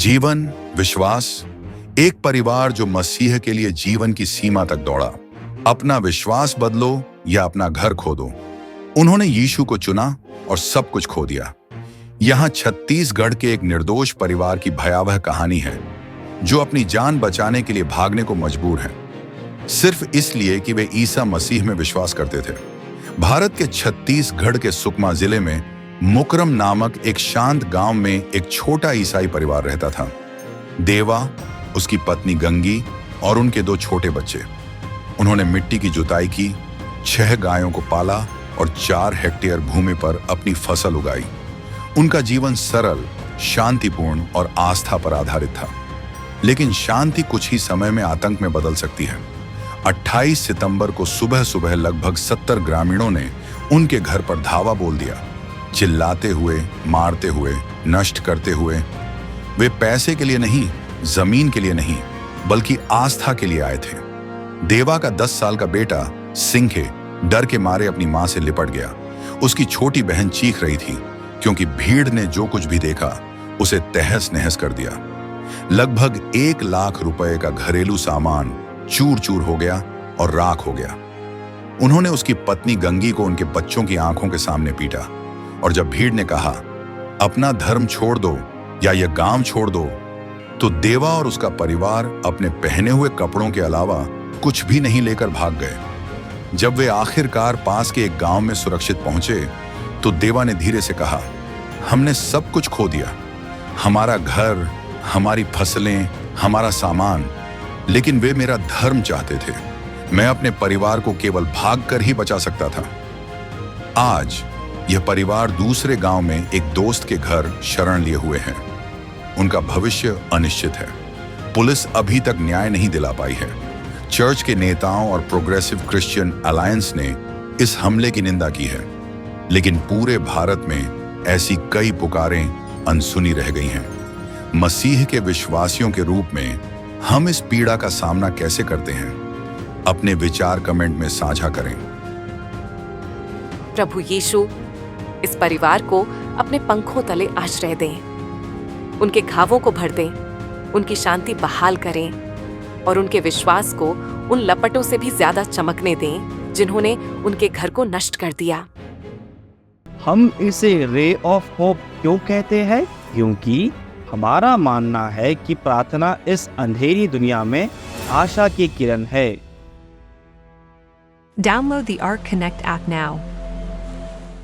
जीवन, विश्वास। एक परिवार जो मसीह के लिए जीवन की सीमा तक दौड़ा। अपना विश्वास बदलो या अपना घर खो दो। उन्होंने यीशु को चुना और सब कुछ खो दिया। यहाँ छत्तीसगढ़ के एक निर्दोष परिवार की भयावह कहानी है, जो अपनी जान बचाने के लिए भागने को मजबूर है, सिर्फ इसलिए कि वे ईसा मसीह में विश्वास करते थे। भारत के छत्तीसगढ़ के सुकमा जिले में मुकरम नामक एक शांत गांव में एक छोटा ईसाई परिवार रहता था। देवा, उसकी पत्नी गंगी और उनके 2 छोटे बच्चे। उन्होंने मिट्टी की जुताई की, 6 गायों को पाला और 4 हेक्टेयर भूमि पर अपनी फसल उगाई। उनका जीवन सरल, शांतिपूर्ण और आस्था पर आधारित था। लेकिन शांति कुछ ही समय में आतंक में बदल सकती है। 28 सितंबर को सुबह सुबह लगभग 70 ग्रामीणों ने उनके घर पर धावा बोल दिया, चिल्लाते हुए, मारते हुए, नष्ट करते हुए। वे पैसे के लिए नहीं, जमीन के लिए नहीं, बल्कि आस्था के लिए आए थे। देवा का 10 साल का बेटा सिंखे डर के मारे अपनी मां से लिपट गया। उसकी छोटी बहन चीख रही थी, क्योंकि भीड़ ने जो कुछ भी देखा उसे तहस नहस कर दिया। लगभग 1 लाख रुपए का घरेलू सामान चूर चूर हो गया और राख हो गया। उन्होंने उसकी पत्नी गंगी को उनके बच्चों की आंखों के सामने पीटा, और जब भीड़ ने कहा, अपना धर्म छोड़ दो या यह गांव छोड़ दो, तो देवा और उसका परिवार अपने पहने हुए कपड़ों के अलावा कुछ भी नहीं लेकर भाग गए। जब वे आखिरकार पास के एक गांव में सुरक्षित पहुंचे, तो देवा ने धीरे से कहा, हमने सब कुछ खो दिया, हमारा घर, हमारी फसलें, हमारा सामान, लेकिन वे मेरा धर्म चाहते थे। मैं अपने परिवार को केवल भागकर ही बचा सकता था। आज यह परिवार दूसरे गांव में एक दोस्त के घर शरण लिए हुए हैं। उनका भविष्य अनिश्चित है। पुलिस अभी तक न्याय नहीं दिला पाई है। चर्च के नेताओं और प्रोग्रेसिव क्रिश्चियन अलायंस ने इस हमले की निंदा की है, लेकिन पूरे भारत में ऐसी कई पुकारें अनसुनी रह गई हैं। मसीह के विश्वासियों के रूप में हम इस पीड़ा का सामना कैसे करते हैं? अपने विचार कमेंट में साझा करें। प्रभु यीशु इस परिवार को अपने पंखों तले आश्रय दें, उनके घावों को भर दें, उनकी शांति बहाल करें और उनके विश्वास को उन लपटों से भी ज्यादा चमकने दें जिन्होंने उनके घर को नष्ट कर दिया। हम इसे रे ऑफ होप क्यों कहते हैं? क्योंकि हमारा मानना है कि प्रार्थना इस अंधेरी दुनिया में आशा की किरण है। Download the Arc Connect app now